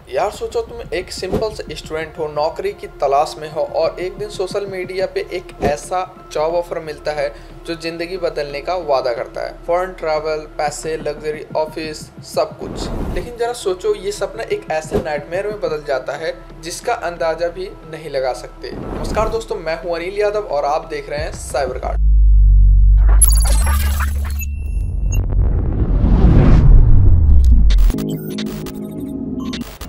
यार सोचो तुम एक सिंपल से स्टूडेंट हो, नौकरी की तलाश में हो और एक दिन सोशल मीडिया पे एक ऐसा जॉब ऑफर मिलता है जो जिंदगी बदलने का वादा करता है। फॉरेन ट्रैवल, पैसे, लग्जरी, ऑफिस, सब कुछ। लेकिन जरा सोचो ये सपना एक ऐसे नाइटमेयर में बदल जाता है जिसका अंदाजा भी नहीं लगा सकते। नमस्कार दोस्तों, मैं हूं अनिल यादव और आप देख रहे हैं साइबर गार्ड।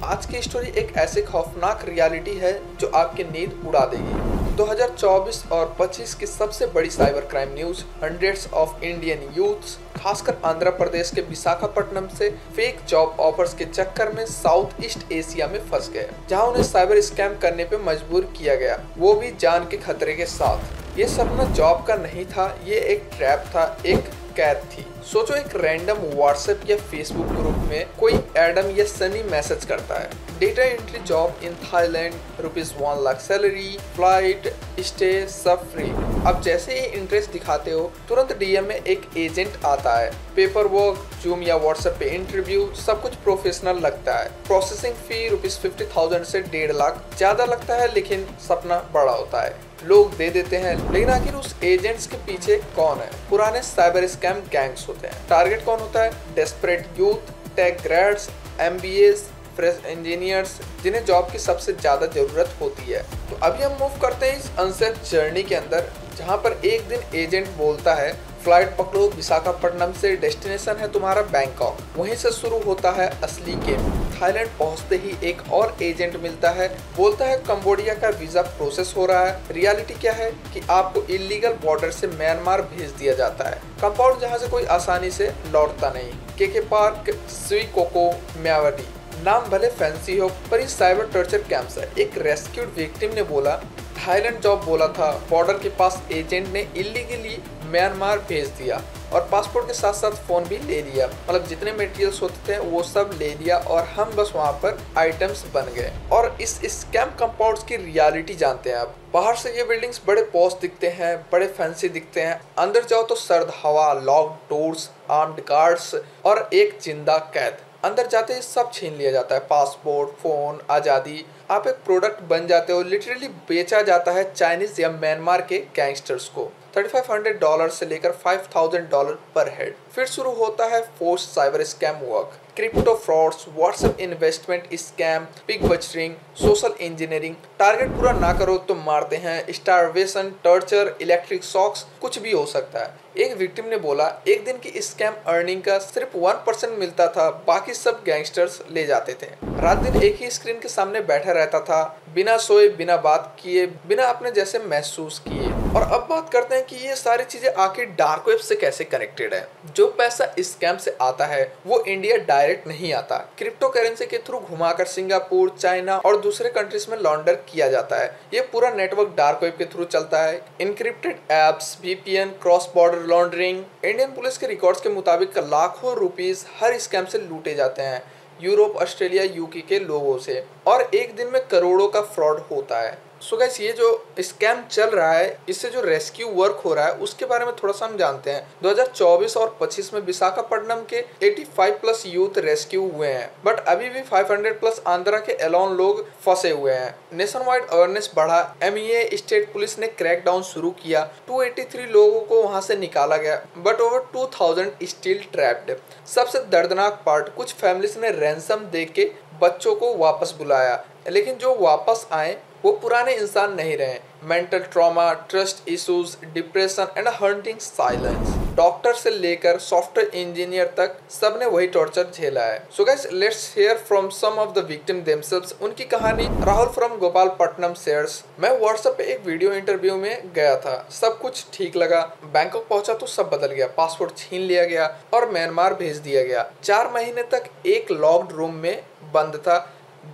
आज की स्टोरी एक ऐसे खौफनाक रियलिटी है जो आपकी नींद उड़ा देगी। 2024 और 25 की सबसे बड़ी cyber crime news. Hundreds of Indian youths, खासकर आंध्र प्रदेश के विशाखापट्टनम से फेक जॉब ऑफर्स के चक्कर में साउथ ईस्ट एशिया में फंस गए, जहां उन्हें साइबर स्कैम करने पे मजबूर किया गया, वो भी जान के खतरे के साथ। ये सपना जॉब का नहीं था, ये एक ट्रैप था, एक कैद थी। सोचो एक रैंडम व्हाट्सएप या फेसबुक ग्रुप में कोई एडम या सनी मैसेज करता है, data entry job in Thailand, ₹1 lakh salary, flight, stay सब फ्री। अब जैसे ही इंटरेस्ट दिखाते हो तुरंत डीएम में एक एजेंट आता है। पेपर वर्क, जूम या व्हाट्सएप पे इंटरव्यू, सब कुछ प्रोफेशनल लगता है। प्रोसेसिंग फी ₹50,000 से 1.5 लाख ज्यादा लगता है, लेकिन सपना बड़ा होता है। लोग दे देते हैं, लेकिन आखिर उस एजेंट्स के पीछे कौन है? पुराने साइबर स्कैम गैंग्स होते हैं। टारगेट कौन होता है? Desperate youth, tech grades, MBAs, fresh engineers, जिन्हें जॉब की सबसे ज्यादा जरूरत होती है। तो अभी हम मूव करते हैं इस अनसेफ जर्नी के अंदर, जहां पर एक दिन एजेंट बोलता है फ्लाइट पकड़ो, विशाखापट्टनम से डेस्टिनेशन है तुम्हारा बैंकॉक। वहीं से शुरू होता है असली गेम। थाईलैंड पहुंचते ही एक और एजेंट मिलता है, बोलता है कंबोडिया का वीजा प्रोसेस हो रहा है। रियलिटी क्या है कि आपको इलीगल बॉर्डर से म्यांमार भेज दिया जाता है, कंपाउंड जहां से कोई आसानी से लौटता नहीं। केके पार्क, स्वीकोको, म्यावडी, नाम भले फैंसी हो पर ये साइबर टॉर्चर कैंप्स है। एक रेस्क्यूड विक्टिम ने बोला थाईलैंड जॉब बोला था, बॉर्डर के पास एजेंट ने इलीगली म्यांमार भेज दिया और पासपोर्ट के साथ साथ फोन भी ले लिया। मतलब जितने मटेरियल्स होते थे वो सब ले लिया और हम बस वहाँ पर आइटम्स बन गए। और इस स्कैम कंपाउंड्स की रियलिटी जानते हैं आप। बाहर से ये बिल्डिंग्स बड़े पॉश दिखते हैं, बड़े फैंसी दिखते हैं, अंदर जाओ तो सर्द हवा, लॉक्ड डोर्स, आर्म्ड गार्ड्स और एक जिंदा कैद। अंदर जाते ही सब छीन लिया जाता है, पासपोर्ट, फोन, आज़ादी। आप एक प्रोडक्ट बन जाते हो, लिटरली बेचा जाता है चाइनीज या म्यांमार के गैंगस्टर्स को। $3,500 से लेकर $5,000 पर हेड। फिर शुरू होता है force cyber scam work, crypto frauds, WhatsApp investment scam, pig butchering, social engineering. Target पूरा ना करो तो मारते हैं, स्टारवेशन, टॉर्चर, इलेक्ट्रिक शॉक्स, कुछ भी हो सकता है। एक विक्टिम ने बोला एक दिन की स्कैम अर्निंग का सिर्फ 1% मिलता था, बाकी सब गैंगस्टर्स ले जाते थे। रात दिन एक ही स्क्रीन के सामने बैठा रहता था, बिना सोए, बिना बात किए, बिना अपने जैसे महसूस किए। और अब बात करते हैं कि ये सारी चीजें आखिर डार्क वेब से कैसे कनेक्टेड है। जो पैसा स्कैम से आता है वो इंडिया डायरेक्ट नहीं आता, क्रिप्टो करेंसी के थ्रू घुमाकर सिंगापुर, चाइना और दूसरे कंट्रीज में लॉन्डर किया जाता है। ये पूरा नेटवर्क डार्क वेब के थ्रू चलता है। Encrypted apps, VPN, cross border laundering. Indian police के रिकॉर्ड्स के मुताबिक लाखों रुपीस हर स्कैम से लूटे जाते हैं, यूरोप, ऑस्ट्रेलिया, UK के लोगों से, और एक दिन में करोड़ों का फ्रॉड होता है। सो गाइस, ये जो स्कैम चल रहा है, इससे जो रेस्क्यू वर्क हो रहा है उसके बारे में थोड़ा सा हम जानते हैं। 2024 और 25 में विशाखापट्टनम के 85+ यूथ रेस्क्यू हुए हैं, बट अभी भी 500+ आंध्रा के एलोन लोग फंसे हुए हैं। नेशन वाइड अवेयरनेस बढ़ा, MEA स्टेट पुलिस ने क्रैकडाउन शुरू किया, 283 लोगों को वहां से निकाला गया, बट ओवर 2000 स्टिल ट्रैप्ड। सबसे दर्दनाक पार्ट, कुछ फैमिलीज ने रैंसम दे के बच्चों को वापस बुलाया, लेकिन जो वापस आए वो पुराने इंसान नहीं रहे। Mental trauma, trust issues, depression and hunting silence. Doctor से लेकर सॉफ्टवेयर इंजीनियर तक सबने वही टॉर्चर झेला है। So guys, let's hear from some of the victim themselves. उनकी कहानी राहुल फ्रॉम गोपालपट्टनम शेयर्स। मैं व्हाट्सएप पे एक वीडियो इंटरव्यू में गया था, सब कुछ ठीक लगा। बैंकॉक पहुंचा तो सब बदल गया, पासपोर्ट छीन लिया गया और म्यांमार भेज दिया गया। 4 महीने तक एक लॉक्ड रूम में बंद था,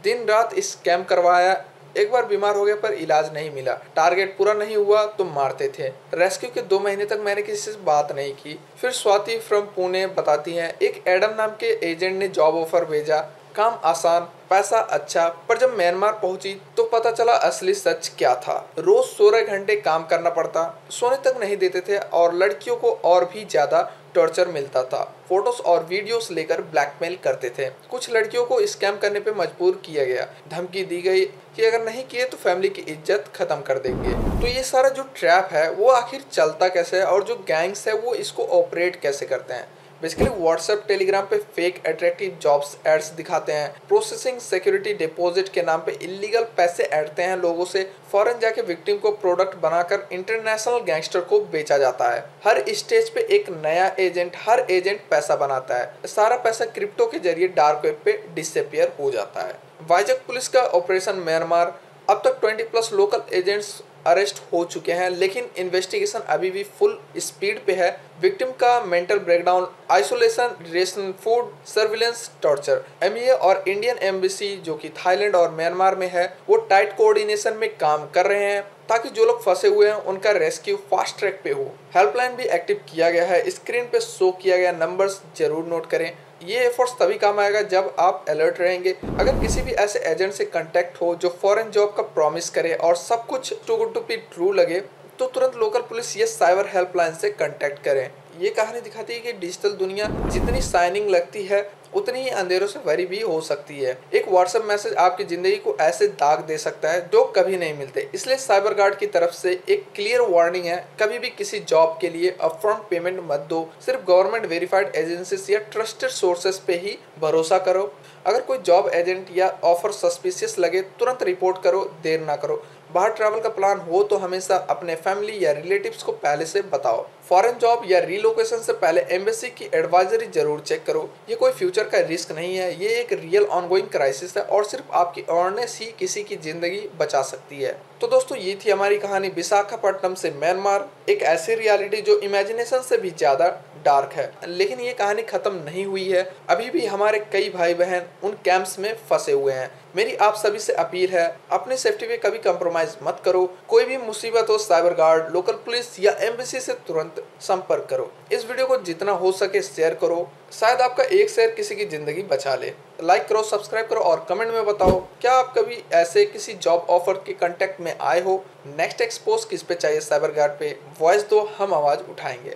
दिन रात स्कैम करवाया। एक बार बीमार हो गया पर इलाज नहीं मिला, टारगेट पूरा नहीं हुआ तो मारते थे। रेस्क्यू के 2 महीने तक मैंने किसी से बात नहीं की। फिर स्वाति फ्रॉम पुणे बताती हैं, एक एडम नाम के एजेंट ने जॉब ऑफर भेजा, काम आसान, पैसा अच्छा, पर जब म्यांमार पहुंची तो पता चला असली सच क्या था। रोज 16 घंटे काम करना पड़ता, सोने तक नहीं देते थे और लड़कियों को और भी ज्यादा टॉर्चर मिलता था। फोटोज और वीडियोस लेकर ब्लैकमेल करते थे। कुछ लड़कियों को स्कैम करने पे मजबूर किया गया। धमकी दी गई कि अगर नहीं किए तो फैमिली की इज्जत खत्म कर देंगे। तो ये सारा जो ट्रैप है वो आखिर चलता कैसे है और जो गैंग्स है वो इसको ऑपरेट कैसे करते हैं। बेसिकली व्हाट्सएप टेलीग्राम पे फेक अट्रैक्टिव जॉब्स एड्स दिखाते हैं, प्रोसेसिंग सिक्योरिटी डिपॉजिट के नाम पे इलीगल पैसे ऐंठते हैं लोगों से, फॉरेन जाके विक्टिम को प्रोडक्ट बनाकर इंटरनेशनल गैंगस्टर को बेचा जाता है। हर स्टेज पे एक नया एजेंट, हर एजेंट पैसा बनाता है। सारा पैसा क्रिप्टो के जरिए डार्क वेब पे डिसअपियर हो जाता है। वाइजैक पुलिस का ऑपरेशन म्यांमार, अब तक 20+ लोकल एजेंट्स अरेस्ट हो चुके हैं, लेकिन इन्वेस्टिगेशन अभी भी फुल स्पीड पे है। विक्टिम का mental breakdown, isolation, ration food, surveillance, torture. MEA और इंडियन एम्बेसी जो कि थाईलैंड और म्यांमार में है वो टाइट कोऑर्डिनेशन में काम कर रहे हैं ताकि जो लोग फंसे हुए हैं उनका रेस्क्यू फास्ट ट्रैक पे हो। हेल्पलाइन भी एक्टिव किया गया है, स्क्रीन पे शो किया गया नंबर्स जरूर नोट करें। ये एफर्ट्स तभी काम आएगा जब आप अलर्ट रहेंगे। अगर किसी भी ऐसे एजेंट से कांटेक्ट हो जो फॉरेन जॉब का प्रॉमिस करे और सब कुछ too good to be true लगे तो तुरंत लोकल पुलिस या साइबर हेल्पलाइन से कांटेक्ट करें। ये कहानी दिखाती है कि डिजिटल दुनिया जितनी शाइनिंग लगती है उतनी ही अंधेरों से भरी भी हो सकती है। एक व्हाट्सएप मैसेज आपकी जिंदगी को ऐसे दाग दे सकता है जो कभी नहीं मिलते। इसलिए साइबर गार्ड की तरफ से एक क्लियर वार्निंग है, कभी भी किसी जॉब के लिए अपफ्रंट पेमेंट मत दो। सिर्फ गवर्नमेंट वेरीफाइड एजेंसीज या ट्रस्टेड सोर्सेज पे ही भरोसा करो। अगर कोई जॉब एजेंट या ऑफर सस्पिशियस लगे तुरंत रिपोर्ट करो, देर ना करो। बाहर ट्रैवल का प्लान हो तो हमेशा अपने फैमिली या रिलेटिव्स को पहले से बताओ। फॉरेन जॉब या रीलोकेशन से पहले एम्बेसी की एडवाइजरी जरूर चेक करो। ये कोई फ्यूचर का रिस्क नहीं है, ये एक रियल ऑनगोइंग क्राइसिस है और सिर्फ आपकी अवेयरनेस ही किसी की जिंदगी बचा सकती है। तो दोस्तों ये थी हमारी कहानी विशाखापट्टनम से म्यांमार, एक ऐसी रियलिटी जो इमेजिनेशन से भी ज्यादा डार्क है। लेकिन ये कहानी खत्म नहीं हुई है, अभी भी हमारे कई भाई बहन उन कैंप्स में फंसे हुए हैं। मेरी आप सभी से अपील है, अपनी सेफ्टी पे कभी कंप्रोमाइज मत करो। कोई भी मुसीबत हो साइबर गार्ड, लोकल पुलिस या एम्बेसी से तुरंत संपर्क करो। इस वीडियो को जितना हो सके शेयर करो, शायद आपका एक शेयर किसी की जिंदगी बचा ले। लाइक करो, सब्सक्राइब करो और कमेंट में बताओ क्या आप कभी ऐसे किसी जॉब ऑफर के कांटेक्ट में आए हो। नेक्स्ट एक्सपोज किस पे चाहिए साइबर गार्ड पे, वॉइस दो, हम आवाज उठाएंगे।